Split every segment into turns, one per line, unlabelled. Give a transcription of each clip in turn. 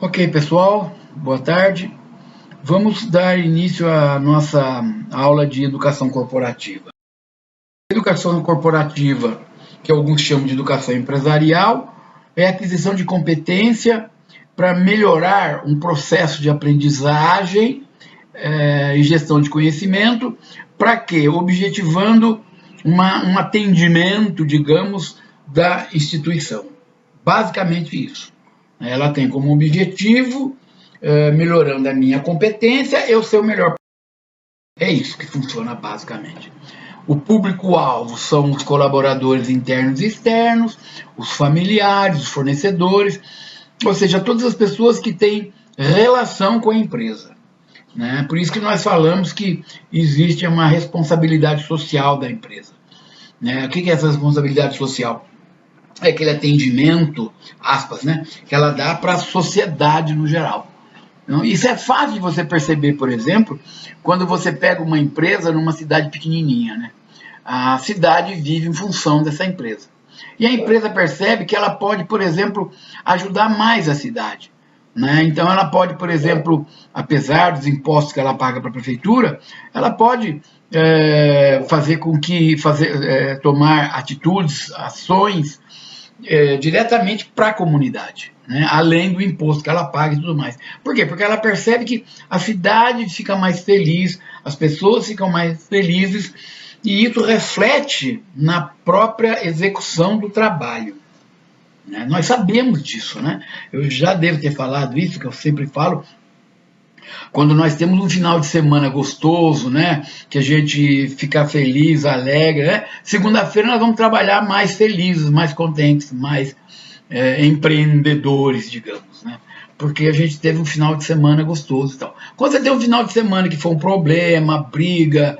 Ok, pessoal, boa tarde. Vamos dar início à nossa aula de educação corporativa. Educação corporativa, que alguns chamam de educação empresarial, é a aquisição de competência para melhorar um processo de aprendizagem e gestão de conhecimento, para quê? Objetivando um atendimento, digamos, da instituição. Basicamente isso. Ela tem como objetivo, melhorando a minha competência, eu ser o melhor. É isso que funciona basicamente. O público-alvo são os colaboradores internos e externos, os familiares, os fornecedores, ou seja, todas as pessoas que têm relação com a empresa. Né? Por isso que nós falamos que existe uma responsabilidade social da empresa. Né? O que é essa responsabilidade social? É aquele atendimento, aspas, né, que ela dá para a sociedade no geral. Então, isso é fácil de você perceber, por exemplo, quando você pega uma empresa numa cidade pequenininha. Né? A cidade vive em função dessa empresa. E a empresa percebe que ela pode, por exemplo, ajudar mais a cidade. Né? Então, ela pode, por exemplo, apesar dos impostos que ela paga para a prefeitura, ela pode fazer com que tomar atitudes, ações diretamente para a comunidade, né? Além do imposto que ela paga e tudo mais. Por quê? Porque ela percebe que a cidade fica mais feliz, as pessoas ficam mais felizes, e isso reflete na própria execução do trabalho. Né? Nós sabemos disso, né? Eu já devo ter falado isso, que eu sempre falo. Quando nós temos um final de semana gostoso, né, que a gente fica feliz, alegre, né, segunda-feira nós vamos trabalhar mais felizes, mais contentes, mais empreendedores, digamos, né, porque a gente teve um final de semana gostoso e tal. Quando você tem um final de semana que foi um problema, briga,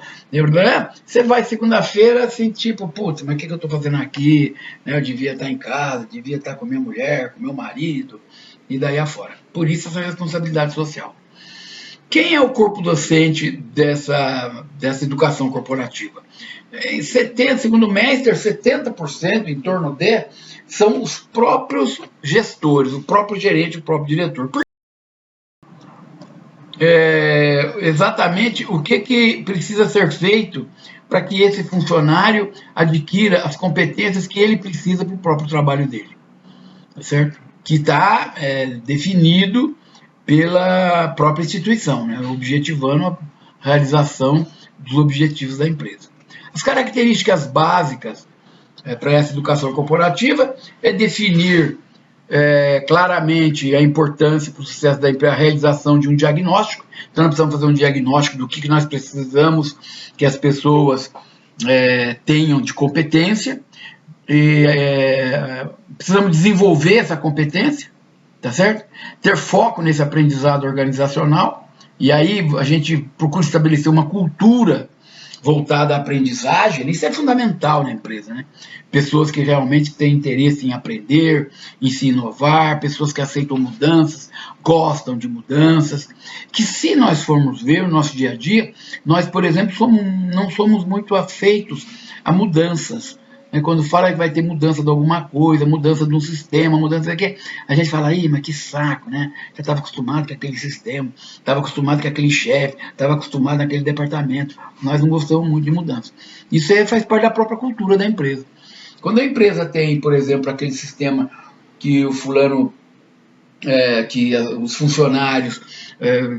você vai segunda-feira assim, tipo, putz, mas o que eu estou fazendo aqui? Eu devia estar em casa, devia estar com minha mulher, com meu marido, e daí afora. Por isso essa responsabilidade social. Quem é o corpo docente dessa educação corporativa? Segundo o Meister, 70%, em torno de, são os próprios gestores, o próprio gerente, o próprio diretor. Exatamente o que precisa ser feito para que esse funcionário adquira as competências que ele precisa para o próprio trabalho dele. Certo? Que está definido pela própria instituição, né, objetivando a realização dos objetivos da empresa. As características básicas para essa educação corporativa é definir claramente a importância para o sucesso da empresa, a realização de um diagnóstico. Então, nós precisamos fazer um diagnóstico do que nós precisamos que as pessoas tenham de competência, e precisamos desenvolver essa competência, tá certo? Ter foco nesse aprendizado organizacional, e aí a gente procura estabelecer uma cultura voltada à aprendizagem. Isso é fundamental na empresa, né? Pessoas que realmente têm interesse em aprender, em se inovar, pessoas que aceitam mudanças, gostam de mudanças, que se nós formos ver o nosso dia a dia, nós, por exemplo, não somos muito afeitos a mudanças. Quando fala que vai ter mudança de alguma coisa, mudança de um sistema, mudança daqui, a gente fala, mas que saco, né? Já estava acostumado com aquele sistema, estava acostumado com aquele chefe, estava acostumado naquele departamento. Nós não gostamos muito de mudança. Isso faz parte da própria cultura da empresa. Quando a empresa tem, por exemplo, aquele sistema que o fulano, que os funcionários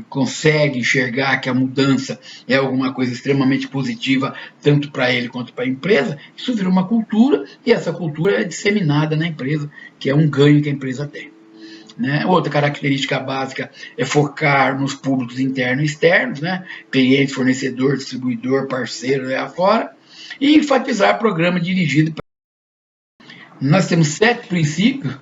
conseguem enxergar que a mudança é alguma coisa extremamente positiva, tanto para ele quanto para a empresa, isso vira uma cultura, e essa cultura é disseminada na empresa, que é um ganho que a empresa tem. Né? Outra característica básica é focar nos públicos internos e externos, né? Cliente, fornecedor, distribuidor, parceiro, afora, e enfatizar programa dirigido para... Nós temos 7 princípios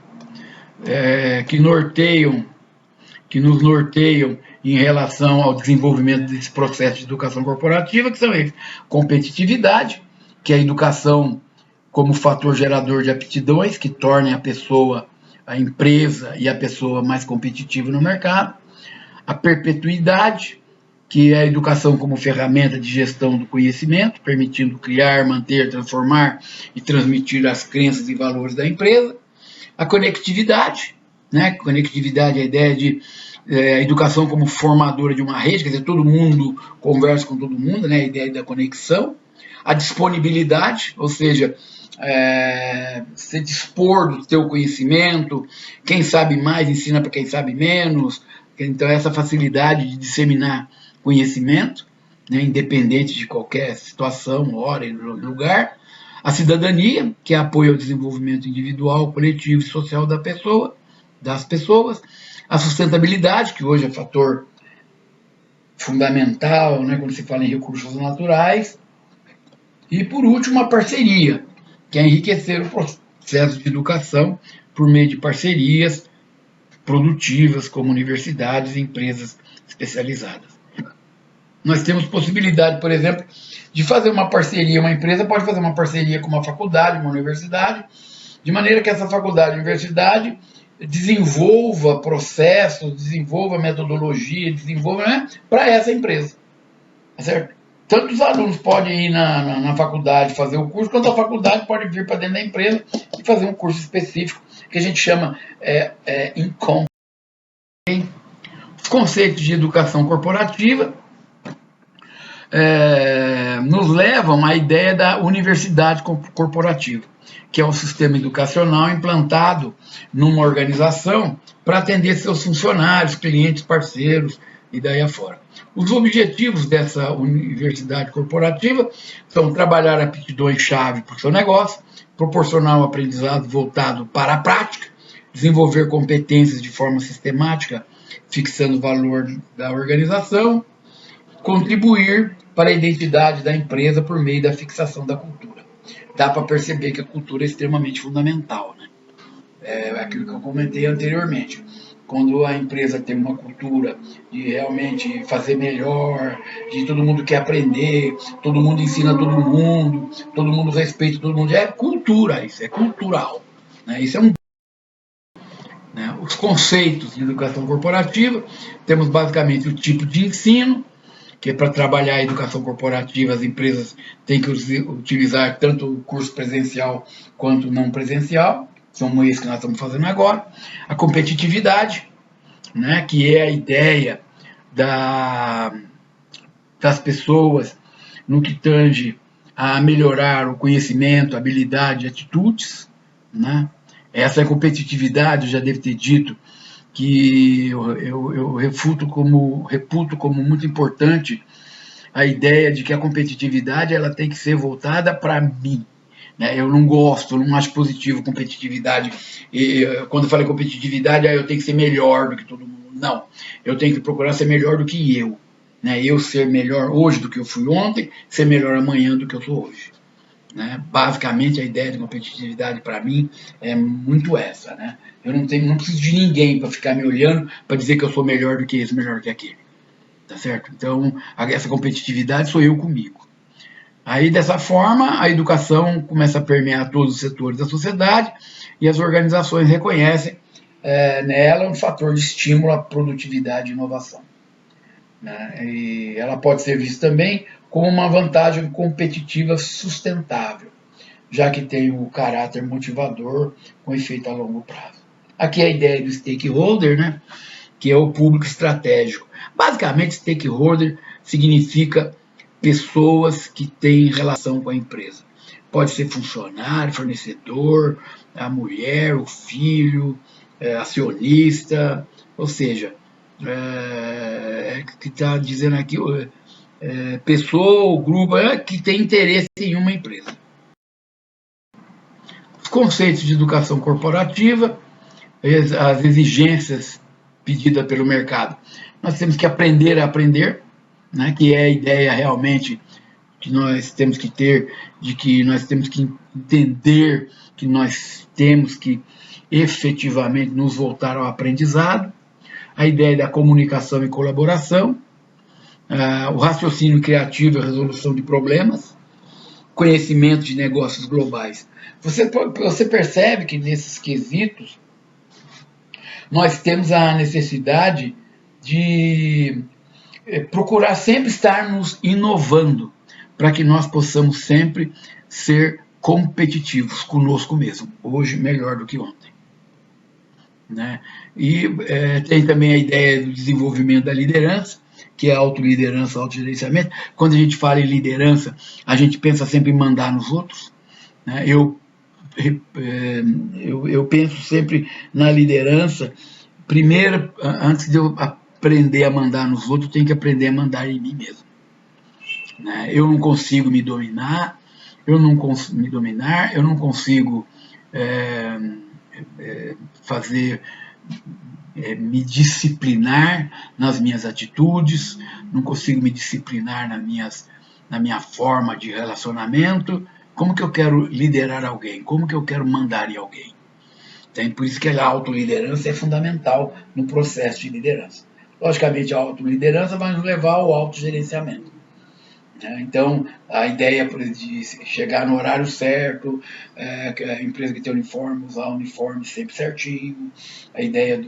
que nos norteiam em relação ao desenvolvimento desse processo de educação corporativa, que são eles: competitividade, que é a educação como fator gerador de aptidões, que tornem a pessoa, a empresa e a pessoa mais competitiva no mercado; a perpetuidade, que é a educação como ferramenta de gestão do conhecimento, permitindo criar, manter, transformar e transmitir as crenças e valores da empresa; a conectividade, né? Conectividade é a ideia de a educação como formadora de uma rede, quer dizer, todo mundo conversa com todo mundo, né? A ideia da conexão. A disponibilidade, ou seja, se dispor do teu conhecimento, quem sabe mais ensina para quem sabe menos, então essa facilidade de disseminar conhecimento, né, independente de qualquer situação, hora e lugar. A cidadania, que é apoio ao desenvolvimento individual, coletivo e social das pessoas. A sustentabilidade, que hoje é fator fundamental, né, quando se fala em recursos naturais. E, por último, a parceria, que é enriquecer o processo de educação por meio de parcerias produtivas, como universidades e empresas especializadas. Nós temos possibilidade, por exemplo, de fazer uma parceria, uma empresa pode fazer uma parceria com uma faculdade, uma universidade, de maneira que essa faculdade, universidade, desenvolva processos, desenvolva metodologia, desenvolva, né, para essa empresa, certo? Tanto os alunos podem ir na faculdade fazer o curso, quanto a faculdade pode vir para dentro da empresa e fazer um curso específico, que a gente chama in-com. Os conceitos de educação corporativa nos levam à ideia da universidade corporativa, que é um sistema educacional implantado numa organização para atender seus funcionários, clientes, parceiros e daí afora. Os objetivos dessa universidade corporativa são trabalhar aptidões-chave para o seu negócio, proporcionar um aprendizado voltado para a prática, desenvolver competências de forma sistemática, fixando o valor da organização, contribuir para a identidade da empresa por meio da fixação da cultura. Dá para perceber que a cultura é extremamente fundamental, né? É aquilo que eu comentei anteriormente. Quando a empresa tem uma cultura de realmente fazer melhor, de todo mundo quer aprender, todo mundo ensina todo mundo respeita todo mundo, é cultura, isso é cultural, né? Isso é um... Né? Os conceitos de educação corporativa, temos basicamente o tipo de ensino, que é para trabalhar a educação corporativa, as empresas têm que utilizar tanto o curso presencial quanto não presencial, são esses que nós estamos fazendo agora. A competitividade, né, que é a ideia das pessoas no que tange a melhorar o conhecimento, habilidade e atitudes, né? Essa competitividade, eu já devo ter dito, que eu reputo como muito importante a ideia de que a competitividade ela tem que ser voltada para mim. Né? Eu não gosto, eu não acho positivo competitividade. Quando eu falo competitividade, eu tenho que ser melhor do que todo mundo. Não, eu tenho que procurar ser melhor do que eu. Né? Eu ser melhor hoje do que eu fui ontem, ser melhor amanhã do que eu sou hoje. Né? Basicamente, a ideia de competitividade para mim é muito essa. Né? Eu não preciso de ninguém para ficar me olhando para dizer que eu sou melhor do que esse, melhor do que aquele. Tá certo? Então, essa competitividade sou eu comigo. Aí, dessa forma, a educação começa a permear todos os setores da sociedade e as organizações reconhecem nela um fator de estímulo à produtividade e inovação. Né? E ela pode ser vista também como uma vantagem competitiva sustentável, já que tem o caráter motivador com efeito a longo prazo. Aqui é a ideia do stakeholder, né? Que é o público estratégico. Basicamente, stakeholder significa pessoas que têm relação com a empresa. Pode ser funcionário, fornecedor, a mulher, o filho, acionista, ou seja, que está dizendo aqui, pessoa ou grupo que tem interesse em uma empresa. Os conceitos de educação corporativa, as exigências pedidas pelo mercado. Nós temos que aprender a aprender, né, que é a ideia realmente que nós temos que ter, de que nós temos que entender que nós temos que efetivamente nos voltar ao aprendizado, a ideia da comunicação e colaboração, o raciocínio criativo e a resolução de problemas, conhecimento de negócios globais. Você percebe que nesses quesitos nós temos a necessidade de procurar sempre estarmos inovando, para que nós possamos sempre ser competitivos conosco mesmo, hoje melhor do que ontem. né? E tem também a ideia do desenvolvimento da liderança, que é autoliderança, autogerenciamento. Quando a gente fala em liderança, a gente pensa sempre em mandar nos outros, né? Eu penso sempre na liderança. Primeiro, antes de eu aprender a mandar nos outros, eu tenho que aprender a mandar em mim mesmo, né? Eu não consigo me dominar, eu não consigo fazer me disciplinar nas minhas atitudes, não consigo me disciplinar na minha forma de relacionamento. Como que eu quero liderar alguém? Como que eu quero mandar em alguém? Então, por isso que a autoliderança é fundamental no processo de liderança. Logicamente, a autoliderança vai nos levar ao autogerenciamento. Então, a ideia de chegar no horário certo, a empresa que tem uniforme, usar o uniforme sempre certinho, a ideia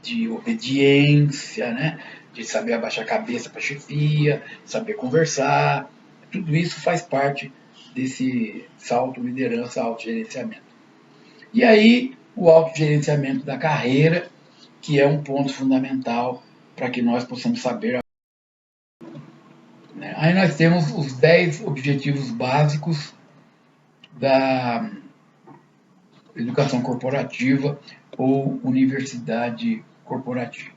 de obediência, né? De saber abaixar a cabeça para a chefia, saber conversar, tudo isso faz parte dessa autoliderança, autogerenciamento. E aí, o autogerenciamento da carreira, que é um ponto fundamental para que nós possamos saber. Aí nós temos os 10 objetivos básicos da educação corporativa ou universidade corporativa,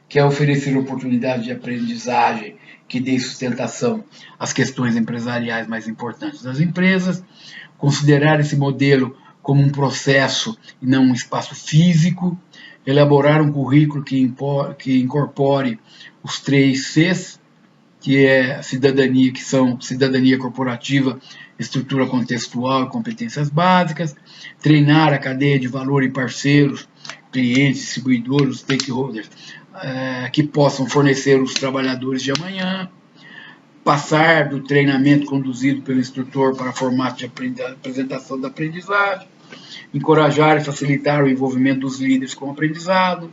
que é oferecer oportunidades de aprendizagem que dê sustentação às questões empresariais mais importantes das empresas, considerar esse modelo como um processo e não um espaço físico, elaborar um currículo que incorpore os 3 Cs, que é cidadania, que são cidadania corporativa, estrutura contextual e competências básicas, treinar a cadeia de valor e parceiros, clientes, distribuidores, stakeholders, que possam fornecer os trabalhadores de amanhã, passar do treinamento conduzido pelo instrutor para formato de apresentação da aprendizagem, encorajar e facilitar o envolvimento dos líderes com o aprendizado.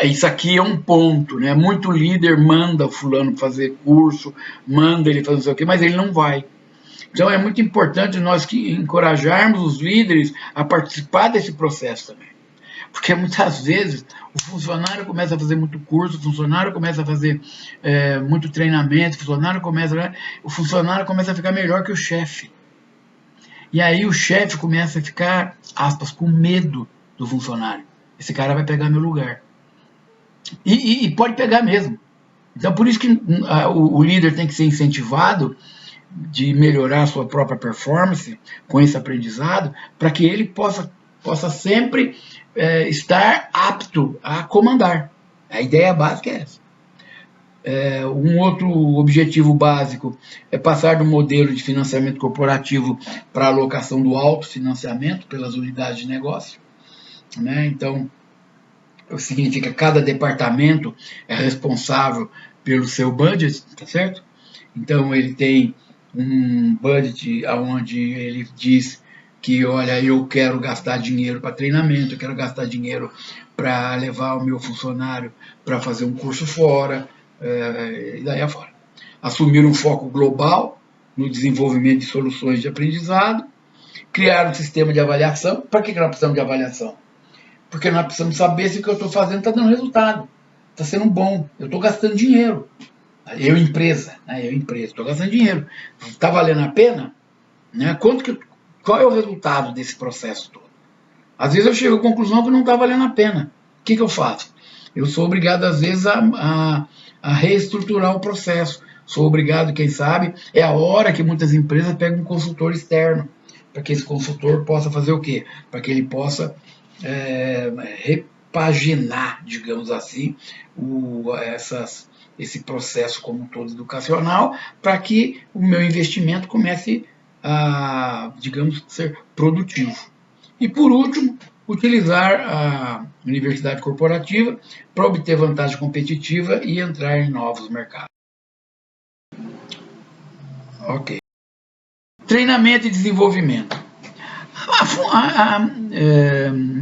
Isso aqui é um ponto, né? Muito líder manda o fulano fazer curso, manda ele fazer não sei o quê, mas ele não vai. Então é muito importante nós encorajarmos os líderes a participar desse processo também. Porque muitas vezes o funcionário começa a fazer muito curso, o funcionário começa a fazer muito treinamento, o funcionário começa a ficar melhor que o chefe. E aí o chefe começa a ficar, aspas, com medo do funcionário. Esse cara vai pegar meu lugar. E pode pegar mesmo. Então, por isso que o líder tem que ser incentivado de melhorar a sua própria performance com esse aprendizado, para que ele possa sempre estar apto a comandar. A ideia básica é essa. Um outro objetivo básico é passar do modelo de financiamento corporativo para a alocação do autofinanciamento pelas unidades de negócio, né? Então, significa que cada departamento é responsável pelo seu budget, tá certo? Então ele tem um budget onde ele diz que, olha, eu quero gastar dinheiro para treinamento, eu quero gastar dinheiro para levar o meu funcionário para fazer um curso fora, e daí afora. Assumir um foco global no desenvolvimento de soluções de aprendizado, criar um sistema de avaliação. Para que nós precisamos de avaliação? Porque nós precisamos saber se o que eu estou fazendo está dando resultado, está sendo bom, eu estou gastando dinheiro. Eu, empresa, estou gastando dinheiro. Está valendo a pena? Né? Qual é o resultado desse processo todo? Às vezes eu chego à conclusão que não está valendo a pena. O que eu faço? Eu sou obrigado, às vezes, a reestruturar o processo. Sou obrigado, quem sabe, é a hora que muitas empresas pegam um consultor externo, para que esse consultor possa fazer o quê? Para que ele possa repaginar, digamos assim, esse processo como um todo educacional, para que o meu investimento comece a, digamos, ser produtivo. E, por último, utilizar a universidade corporativa para obter vantagem competitiva e entrar em novos mercados. Ok. Treinamento e desenvolvimento.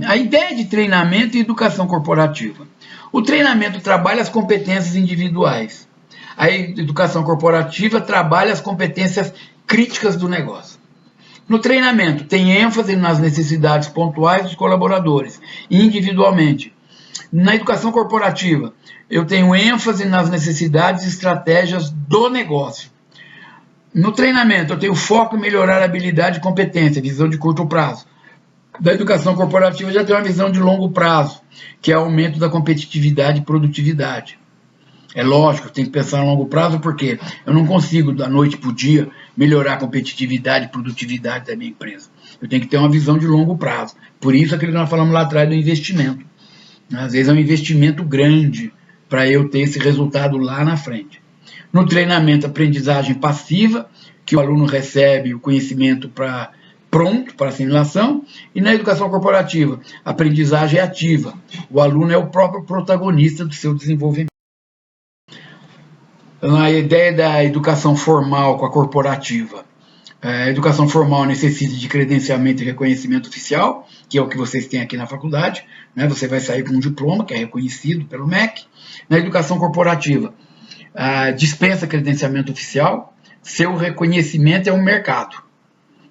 A ideia de treinamento e educação corporativa. O treinamento trabalha as competências individuais. A educação corporativa trabalha as competências críticas do negócio. No treinamento, tem ênfase nas necessidades pontuais dos colaboradores, individualmente. Na educação corporativa, eu tenho ênfase nas necessidades e estratégias do negócio. No treinamento, eu tenho foco em melhorar a habilidade e competência, visão de curto prazo. Da educação corporativa, eu já tenho uma visão de longo prazo, que é o aumento da competitividade e produtividade. É lógico, tem que pensar a longo prazo, porque eu não consigo, da noite para o dia, melhorar a competitividade e produtividade da minha empresa. Eu tenho que ter uma visão de longo prazo. Por isso, aquilo que nós falamos lá atrás do investimento. Às vezes é um investimento grande para eu ter esse resultado lá na frente. No treinamento, aprendizagem passiva, que o aluno recebe o conhecimento pronto para assimilação, e na educação corporativa, aprendizagem ativa. O aluno é o próprio protagonista do seu desenvolvimento. A ideia da educação formal com a corporativa. A educação formal necessita de credenciamento e reconhecimento oficial, que é o que vocês têm aqui na faculdade, né? Você vai sair com um diploma, que é reconhecido pelo MEC. Na educação corporativa, dispensa credenciamento oficial, seu reconhecimento é um mercado.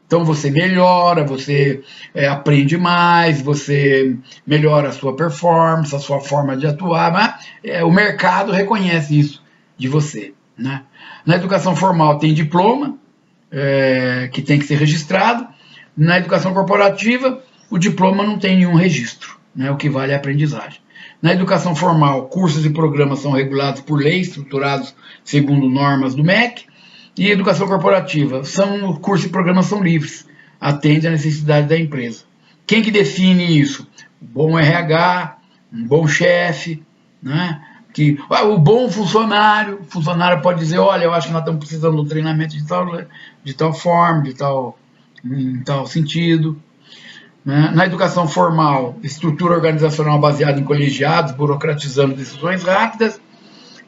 Então você melhora, você aprende mais, você melhora a sua performance, a sua forma de atuar, mas o mercado reconhece isso de você, né? Na educação formal tem diploma, que tem que ser registrado. Na educação corporativa, o diploma não tem nenhum registro, né? O que vale é a aprendizagem. Na educação formal, cursos e programas são regulados por lei, estruturados segundo normas do MEC. E educação corporativa, cursos e programas são livres, atende à necessidade da empresa. Quem que define isso? Um bom RH, um bom chefe, né? O bom funcionário, o funcionário pode dizer, olha, eu acho que nós estamos precisando de um treinamento de tal forma, em tal sentido. Né? Na educação formal, estrutura organizacional baseada em colegiados, burocratizando decisões rápidas.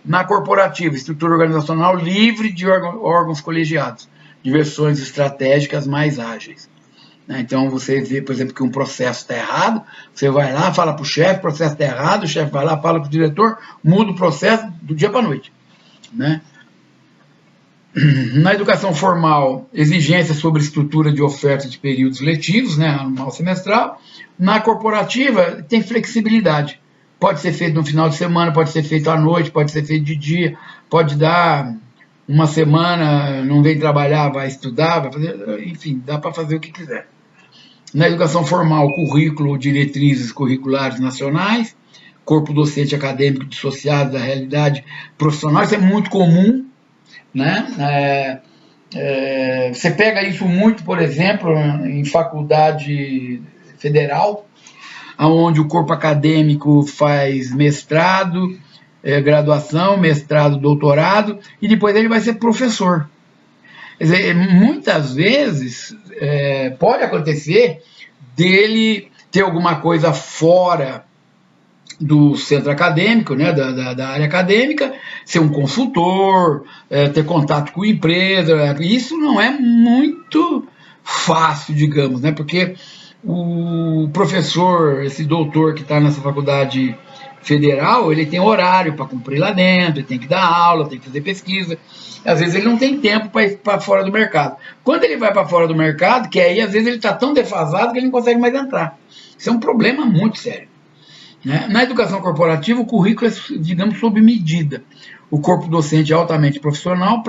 Na corporativa, estrutura organizacional livre de órgãos colegiados, de versões estratégicas mais ágeis. Então, você vê, por exemplo, que um processo está errado, você vai lá, fala para o chefe, o processo está errado, o chefe vai lá, fala para o diretor, muda o processo do dia para a noite. Né? Na educação formal, exigências sobre estrutura de oferta de períodos letivos, né, anual semestral. Na corporativa, tem flexibilidade. Pode ser feito no final de semana, pode ser feito à noite, pode ser feito de dia, pode dar uma semana, não vem trabalhar, vai estudar, vai fazer, enfim, dá para fazer o que quiser. Na educação formal, currículo, diretrizes curriculares nacionais, corpo docente acadêmico dissociado da realidade profissional, isso é muito comum, né? Você pega isso muito, por exemplo, em faculdade federal, onde o corpo acadêmico faz mestrado, graduação, mestrado, doutorado, e depois ele vai ser professor. Quer dizer, muitas vezes pode acontecer dele ter alguma coisa fora do centro acadêmico, né, da área acadêmica, ser um consultor, ter contato com empresa. Isso não é muito fácil, digamos, né, porque o professor, esse doutor que está nessa faculdade federal, ele tem horário para cumprir lá dentro, ele tem que dar aula, tem que fazer pesquisa. Às vezes ele não tem tempo para ir para fora do mercado. Quando ele vai para fora do mercado, que aí às vezes ele está tão defasado que ele não consegue mais entrar. Isso é um problema muito sério. Né? Na educação corporativa, o currículo é, digamos, sob medida. O corpo docente é altamente profissional,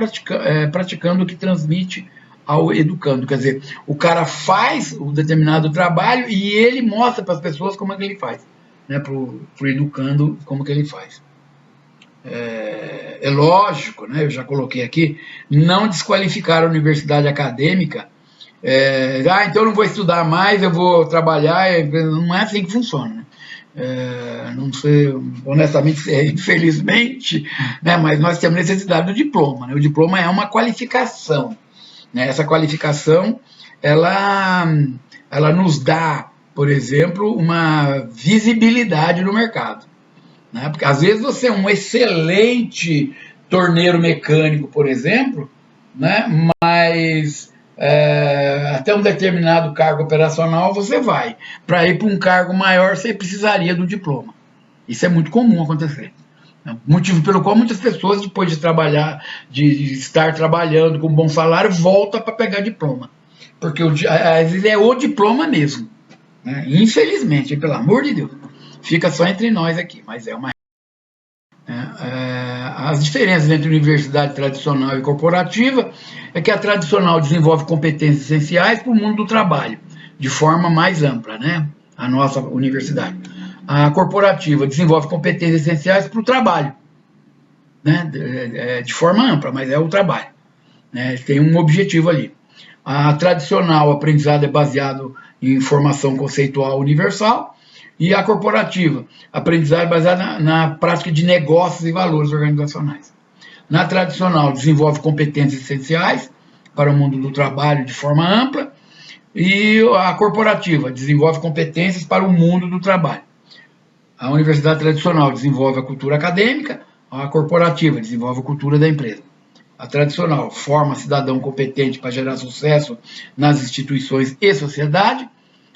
praticando o que transmite ao educando. Quer dizer, o cara faz um determinado trabalho e ele mostra para as pessoas como é que ele faz. Né, para o educando, como que ele faz. É lógico, né, eu já coloquei aqui, não desqualificar a universidade acadêmica, então eu não vou estudar mais, eu vou trabalhar, não é assim que funciona. Né? Não sei, honestamente, infelizmente, né, mas nós temos necessidade do diploma. Né? O diploma é uma qualificação. Né? Essa qualificação, ela nos dá, por exemplo, uma visibilidade no mercado. Né? Porque às vezes você é um excelente torneiro mecânico, por exemplo, né? Mas até um determinado cargo operacional você vai. Para ir para um cargo maior, você precisaria do diploma. Isso é muito comum acontecer. Motivo pelo qual muitas pessoas, depois de estar trabalhando com bom salário, voltam para pegar diploma. porque às vezes é o diploma mesmo, né? Infelizmente, pelo amor de Deus, fica só entre nós aqui, mas é uma... As diferenças entre universidade tradicional e corporativa é que a tradicional desenvolve competências essenciais para o mundo do trabalho, de forma mais ampla, né? A nossa universidade. A corporativa desenvolve competências essenciais para o trabalho, né? De forma ampla, mas é o trabalho, né? Tem um objetivo ali. A tradicional aprendizado é baseado em formação conceitual universal, e a corporativa, aprendizagem baseada na prática de negócios e valores organizacionais. Na tradicional, desenvolve competências essenciais para o mundo do trabalho de forma ampla, e a corporativa desenvolve competências para o mundo do trabalho. A universidade tradicional desenvolve a cultura acadêmica, a corporativa desenvolve a cultura da empresa. A tradicional forma cidadão competente para gerar sucesso nas instituições e sociedade,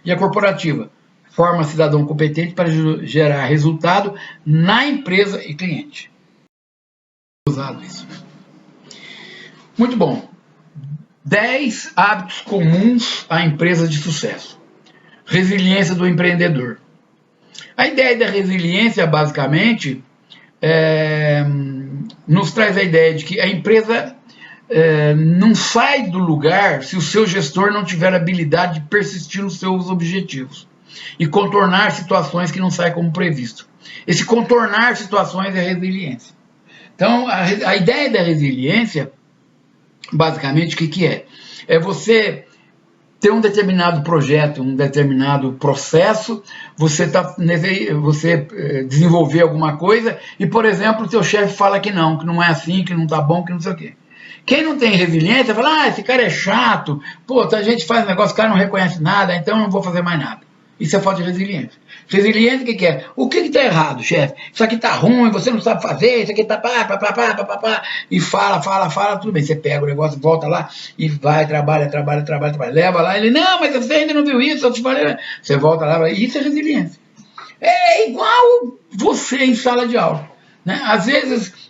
e a corporativa forma cidadão competente para gerar resultado na empresa e cliente. Usado isso. Muito bom. 10 hábitos comuns a empresas de sucesso. Resiliência do empreendedor. A ideia da resiliência, basicamente, nos traz a ideia de que a empresa não sai do lugar se o seu gestor não tiver habilidade de persistir nos seus objetivos e contornar situações que não saem como previsto. Esse contornar situações é resiliência. Então, a ideia da resiliência, basicamente, o que é? É você ter um determinado projeto, um determinado processo, você desenvolver alguma coisa e, por exemplo, o seu chefe fala que não é assim, que não está bom, que não sei o quê. Quem não tem resiliência fala, esse cara é chato, pô, a gente faz um negócio, o cara não reconhece nada, então eu não vou fazer mais nada. Isso é falta de resiliência. Resiliência, o que é? O que está errado, chefe? Isso aqui está ruim, você não sabe fazer, isso aqui está pá, e fala, tudo bem. Você pega o negócio, volta lá e vai, trabalha. Leva lá, ele, não, mas você ainda não viu isso, eu te falei. Você volta lá, isso é resiliência. É igual você em sala de aula, né? Às vezes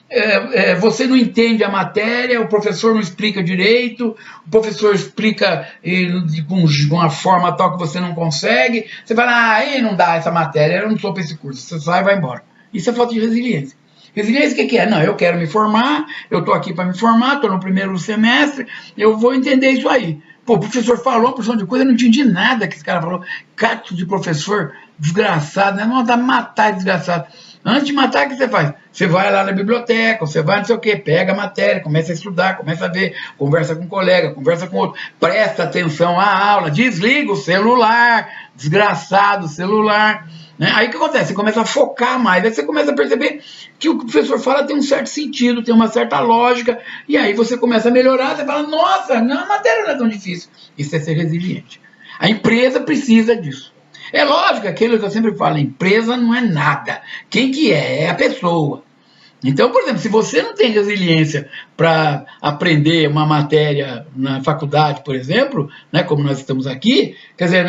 você não entende a matéria, o professor não explica direito, o professor explica de uma forma tal que você não consegue, você fala, não dá essa matéria, eu não sou para esse curso, você sai e vai embora. Isso é falta de resiliência. Resiliência o que é? Não, eu quero me formar, eu estou aqui para me formar, estou no primeiro semestre, eu vou entender isso aí. Pô, o professor falou uma porção de coisa, eu não entendi nada que esse cara falou. Cato de professor, desgraçado, né? Não dá matar desgraçado. Antes de matar, o que você faz? Você vai lá na biblioteca, você vai não sei o quê, pega a matéria, começa a estudar, começa a ver, conversa com um colega, conversa com outro, presta atenção à aula, desliga o celular, desgraçado celular. Né? Aí o que acontece? Você começa a focar mais, aí você começa a perceber que o que o professor fala tem um certo sentido, tem uma certa lógica, e aí você começa a melhorar, você fala, nossa, não, a matéria não é tão difícil. Isso é ser resiliente. A empresa precisa disso. É lógico, aquilo que eu sempre falo, a empresa não é nada. Quem que é? É a pessoa. Então, por exemplo, se você não tem resiliência para aprender uma matéria na faculdade, por exemplo, né, como nós estamos aqui, quer dizer,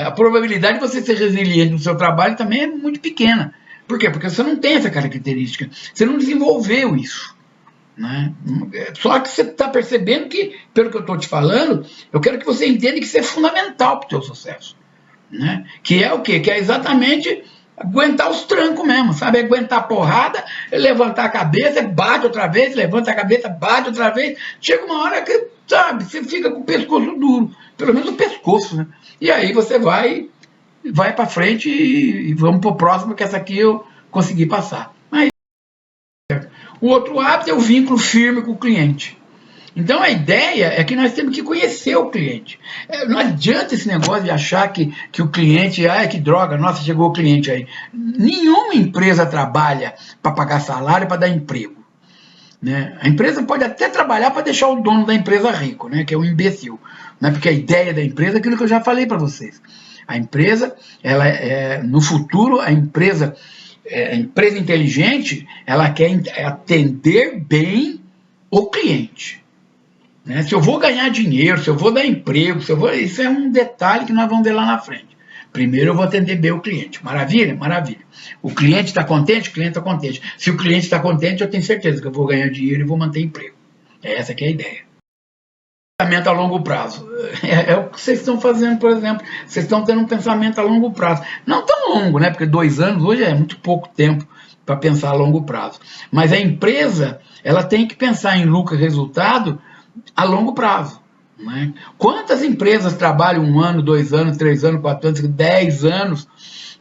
a probabilidade de você ser resiliente no seu trabalho também é muito pequena. Por quê? Porque você não tem essa característica. Você não desenvolveu isso. Né? Só que você está percebendo que, pelo que eu estou te falando, eu quero que você entenda que isso é fundamental para o seu sucesso. Né? Que é o quê? Que é exatamente aguentar os trancos mesmo, sabe? Aguentar a porrada, levantar a cabeça, bate outra vez, levanta a cabeça, bate outra vez. Chega uma hora que, sabe, você fica com o pescoço duro, pelo menos o pescoço, né? E aí você vai para frente e vamos para o próximo, que essa aqui eu consegui passar. Aí, o outro hábito é o vínculo firme com o cliente. Então a ideia é que nós temos que conhecer o cliente. Não adianta esse negócio de achar que o cliente, que droga, nossa, chegou o cliente aí. Nenhuma empresa trabalha para pagar salário, para dar emprego. Né? A empresa pode até trabalhar para deixar o dono da empresa rico, né? Que é um imbecil. Né? Porque a ideia da empresa é aquilo que eu já falei para vocês. A empresa, no futuro, a empresa inteligente, ela quer atender bem o cliente. Né? Se eu vou ganhar dinheiro, se eu vou dar emprego, isso é um detalhe que nós vamos ver lá na frente. Primeiro eu vou atender bem o cliente. Maravilha? Maravilha. O cliente está contente? O cliente está contente. Se o cliente está contente, eu tenho certeza que eu vou ganhar dinheiro e vou manter emprego. Essa que é a ideia. pensamento a longo prazo. É o que vocês estão fazendo, por exemplo. Vocês estão tendo um pensamento a longo prazo. Não tão longo, né? Porque 2 anos hoje é muito pouco tempo para pensar a longo prazo. Mas a empresa, ela tem que pensar em lucro e resultado a longo prazo. Né? Quantas empresas trabalham 1 ano, 2 anos, 3 anos, 4 anos, 10 anos,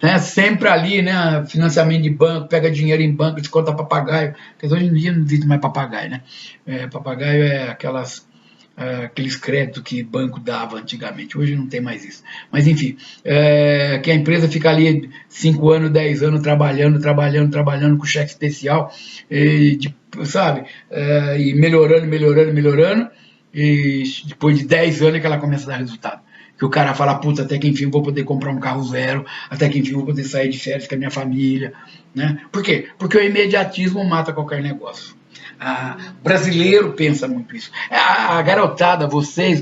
né? Sempre ali, né? Financiamento de banco, pega dinheiro em banco, desconta papagaio. Porque hoje em dia não existe mais papagaio, né? Papagaio é aqueles créditos que banco dava antigamente. Hoje não tem mais isso. Mas enfim, que a empresa fica ali 5 anos, 10 anos trabalhando com cheque especial, sabe? E melhorando. E depois de 10 anos é que ela começa a dar resultado. Que o cara fala, puta, até que enfim vou poder comprar um carro zero, até que enfim vou poder sair de férias com a minha família. Né? Por quê? Porque o imediatismo mata qualquer negócio. Brasileiro pensa muito isso. A garotada, vocês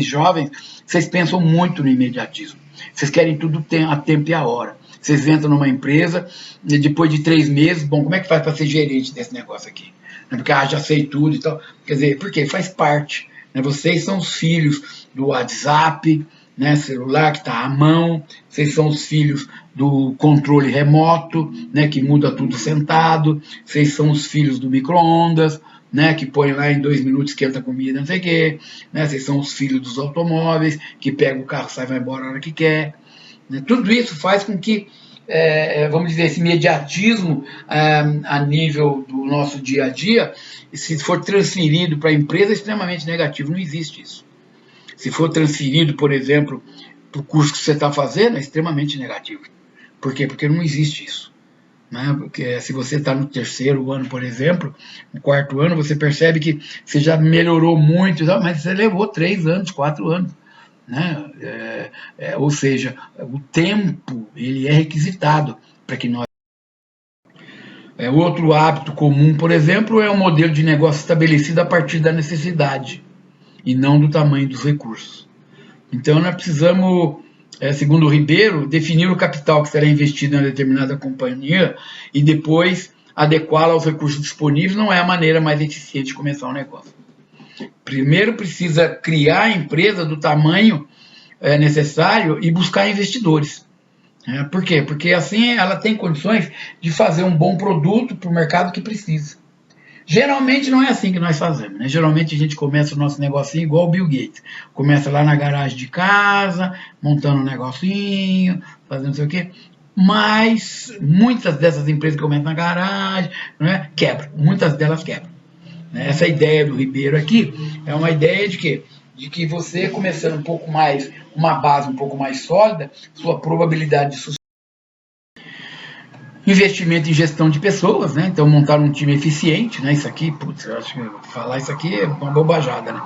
jovens, vocês pensam muito no imediatismo. Vocês querem tudo a tempo e a hora. Vocês entram numa empresa, e depois de 3 meses, bom, como é que faz para ser gerente desse negócio aqui? Porque já sei tudo e tal. Quer dizer, porque faz parte. Né? Vocês são os filhos do WhatsApp, né, celular que está à mão, vocês são os filhos do controle remoto, né, que muda tudo sentado, vocês são os filhos do micro-ondas, né, que põe lá em 2 minutos, esquenta a comida, não sei o quê, né, vocês são os filhos dos automóveis, que pega o carro, sai e vai embora a hora que quer. Né, tudo isso faz com que, vamos dizer, esse imediatismo a nível do nosso dia a dia, se for transferido para a empresa, é extremamente negativo, não existe isso. Se for transferido, por exemplo, para o curso que você está fazendo, é extremamente negativo. Por quê? Porque não existe isso. Né? Porque se você está no 3º ano, por exemplo, no 4º ano, você percebe que você já melhorou muito, mas você levou 3 anos, 4 anos. Né? Ou seja, o tempo ele é requisitado para que nós... Outro hábito comum, por exemplo, é o modelo de negócio estabelecido a partir da necessidade e não do tamanho dos recursos. Então, nós precisamos, segundo o Ribeiro, definir o capital que será investido em uma determinada companhia e depois adequá-lo aos recursos disponíveis não é a maneira mais eficiente de começar um negócio. Primeiro, precisa criar a empresa do tamanho necessário e buscar investidores. Por quê? Porque assim ela tem condições de fazer um bom produto para o mercado que precisa. Geralmente não é assim que nós fazemos, né? Geralmente a gente começa o nosso negocinho igual o Bill Gates. Começa lá na garagem de casa, montando um negocinho, fazendo não sei o quê. Mas muitas dessas empresas que começam na garagem, né, quebram. Muitas delas quebram. Essa ideia do Ribeiro aqui é uma ideia de quê? De que você começando um pouco mais, uma base um pouco mais sólida, sua probabilidade de sucesso. Investimento em gestão de pessoas, né? Então montar um time eficiente, né? Isso aqui, putz, eu acho que falar isso aqui é uma bobajada, né?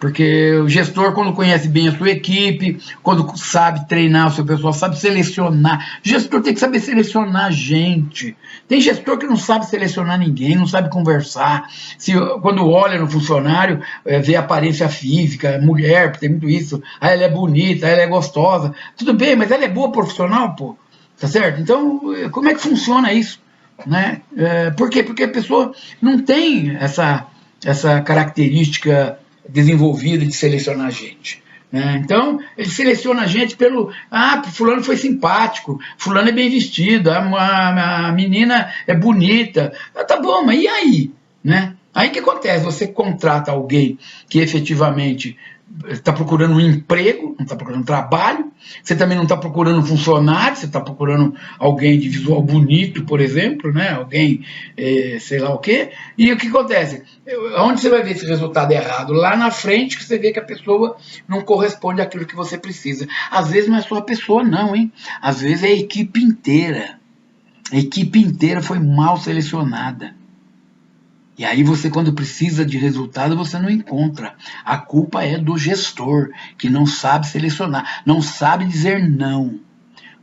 Porque o gestor, quando conhece bem a sua equipe, quando sabe treinar o seu pessoal, sabe selecionar. O gestor tem que saber selecionar gente. Tem gestor que não sabe selecionar ninguém, não sabe conversar. Quando olha no funcionário, vê a aparência física, mulher, tem muito isso. Ela é bonita, ela é gostosa. Tudo bem, mas ela é boa profissional, pô. Tá certo? Então, como é que funciona isso? Né? Por quê? Porque a pessoa não tem essa característica desenvolvida de selecionar gente. Né? Então, ele seleciona a gente pelo... fulano foi simpático, fulano é bem vestido, a menina é bonita. Tá bom, mas e aí? Né? Aí o que acontece? Você contrata alguém que efetivamente está procurando um emprego, não está procurando trabalho, você também não está procurando um funcionário, você está procurando alguém de visual bonito, por exemplo, né? Alguém, sei lá o quê, e o que acontece? Onde você vai ver esse resultado errado? Lá na frente que você vê que a pessoa não corresponde àquilo que você precisa. Às vezes não é só a pessoa não, hein? Às vezes é a equipe inteira. A equipe inteira foi mal selecionada. E aí você, quando precisa de resultado, você não encontra. A culpa é do gestor, que não sabe selecionar, não sabe dizer não,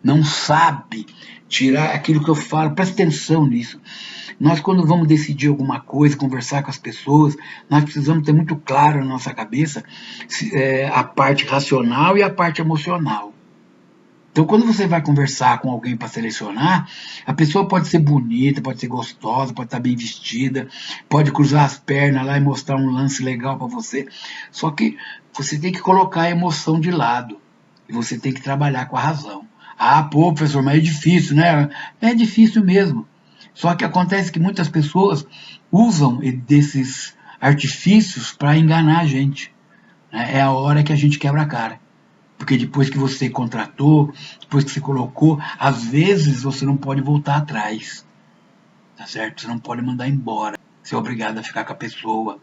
não sabe tirar aquilo que eu falo. Presta atenção nisso. Nós, quando vamos decidir alguma coisa, conversar com as pessoas, nós precisamos ter muito claro na nossa cabeça a parte racional e a parte emocional. Então, quando você vai conversar com alguém para selecionar, a pessoa pode ser bonita, pode ser gostosa, pode estar bem vestida, pode cruzar as pernas lá e mostrar um lance legal para você. Só que você tem que colocar a emoção de lado e você tem que trabalhar com a razão. Ah, pô, professor, mas é difícil, né? É difícil mesmo. Só que acontece que muitas pessoas usam desses artifícios para enganar a gente, né? É a hora que a gente quebra a cara. Porque depois que você contratou, depois que você colocou, às vezes você não pode voltar atrás, tá certo? Você não pode mandar embora, você é obrigado a ficar com a pessoa,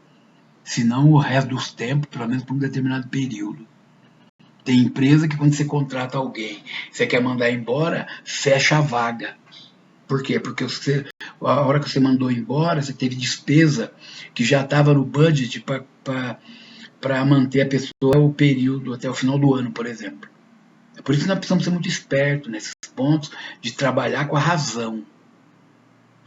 senão o resto dos tempos, pelo menos por um determinado período. Tem empresa que quando você contrata alguém, você quer mandar embora, fecha a vaga. Por quê? Porque a hora que você mandou embora, você teve despesa que já estava no budget para manter a pessoa o período até o final do ano, por exemplo. É por isso que nós precisamos ser muito espertos nesses pontos de trabalhar com a razão.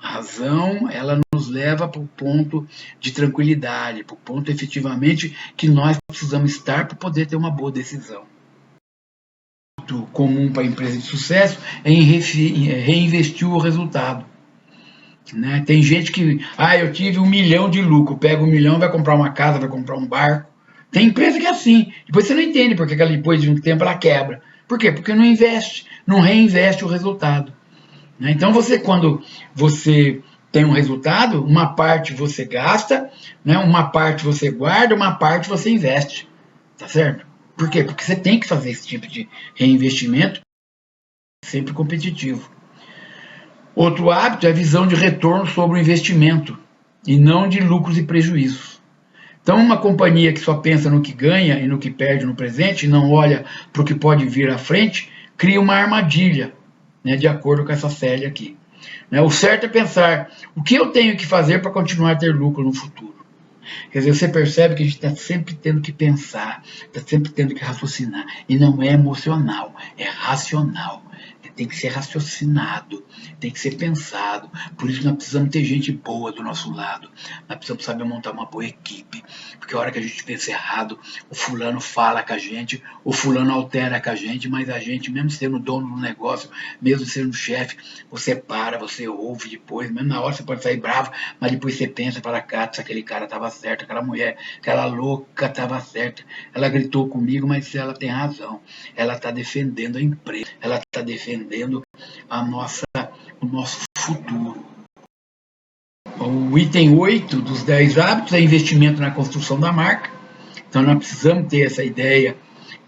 A razão, ela nos leva para o ponto de tranquilidade, para o ponto efetivamente que nós precisamos estar para poder ter uma boa decisão. Muito comum para a empresa de sucesso é reinvestir o resultado. Né? Tem gente que, eu tive 1 milhão de lucro, pega 1 milhão, vai comprar uma casa, vai comprar um barco. Tem empresa que é assim. Depois você não entende porque depois de um tempo ela quebra. Por quê? Porque não investe, não reinveste o resultado. Né? Então quando você tem um resultado, uma parte você gasta, né? Uma parte você guarda, uma parte você investe. Tá certo? Por quê? Porque você tem que fazer esse tipo de reinvestimento sempre competitivo. Outro hábito é a visão de retorno sobre o investimento e não de lucros e prejuízos. Então, uma companhia que só pensa no que ganha e no que perde no presente e não olha para o que pode vir à frente, cria uma armadilha, né, de acordo com essa série aqui. Né, o certo é pensar o que eu tenho que fazer para continuar a ter lucro no futuro. Quer dizer, você percebe que a gente está sempre tendo que pensar, está sempre tendo que raciocinar. E não é emocional, é racional. Tem que ser raciocinado, tem que ser pensado. Por isso nós precisamos ter gente boa do nosso lado. Nós precisamos saber montar uma boa equipe. Porque a hora que a gente pensa errado, o fulano fala com a gente, o fulano altera com a gente, mas a gente, mesmo sendo dono do negócio, mesmo sendo chefe, você para, você ouve depois, mesmo na hora você pode sair bravo, mas depois você pensa e fala, se aquele cara estava certo, aquela mulher, aquela louca estava certa. Ela gritou comigo, mas ela tem razão. Ela está defendendo a empresa, ela está defendendo o nosso futuro. O item 8 dos 10 hábitos é investimento na construção da marca. Então nós precisamos ter essa ideia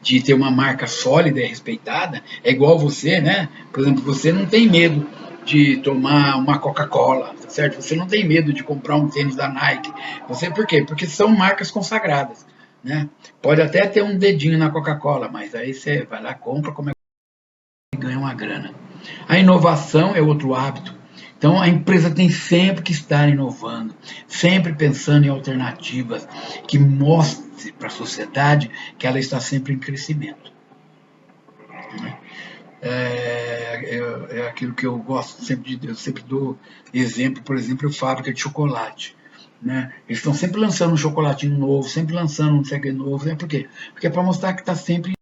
de ter uma marca sólida e respeitada. É igual você, né? Por exemplo, você não tem medo de tomar uma Coca-Cola, certo? Você não tem medo de comprar um tênis da Nike. Por quê? Porque são marcas consagradas, né? Pode até ter um dedinho na Coca-Cola, mas aí você vai lá, compra, e ganha uma grana. A inovação é outro hábito. Então a empresa tem sempre que estar inovando, sempre pensando em alternativas que mostre para a sociedade que ela está sempre em crescimento. É aquilo que eu gosto sempre de, eu sempre dou exemplo, por exemplo, a fábrica de chocolate. Né? Eles estão sempre lançando um chocolatinho novo, sempre lançando um segredo novo. Né? Por quê? Porque é para mostrar que está sempre.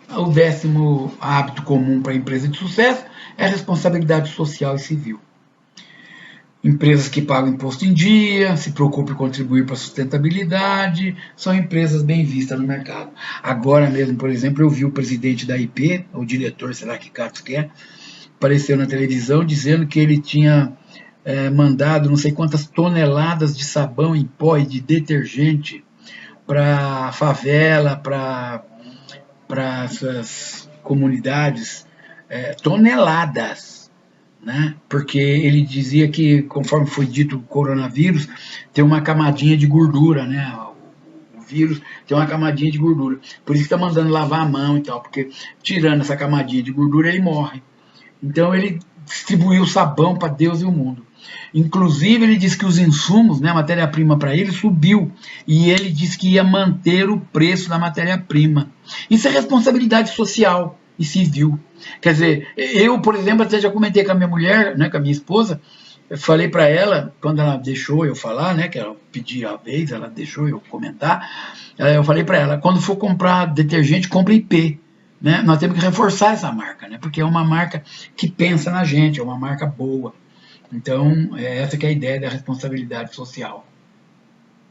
O 10º hábito comum para a empresa de sucesso é a responsabilidade social e civil. Empresas que pagam imposto em dia, se preocupam em contribuir para a sustentabilidade, são empresas bem vistas no mercado. Agora mesmo, por exemplo, eu vi o presidente da IP, o diretor, sei lá que cargo que é, apareceu na televisão dizendo que ele tinha mandado não sei quantas toneladas de sabão em pó e de detergente para a favela, para essas comunidades, toneladas, né? Porque ele dizia que, conforme foi dito o coronavírus, tem uma camadinha de gordura, né? O vírus tem uma camadinha de gordura, por isso que está mandando lavar a mão e tal, porque tirando essa camadinha de gordura ele morre. Então ele distribuiu sabão para Deus e o mundo. Inclusive ele disse que os insumos, né, a matéria-prima para ele subiu, e ele disse que ia manter o preço da matéria-prima. Isso é responsabilidade social e civil. Quer dizer, eu, por exemplo, até já comentei com a minha mulher, né, com a minha esposa, eu falei para ela, quando ela deixou eu falar, né, que ela pedia a vez, ela deixou eu comentar, eu falei para ela, quando for comprar detergente, compre IP, né, nós temos que reforçar essa marca, né, porque é uma marca que pensa na gente, é uma marca boa. Então, essa que é a ideia da responsabilidade social.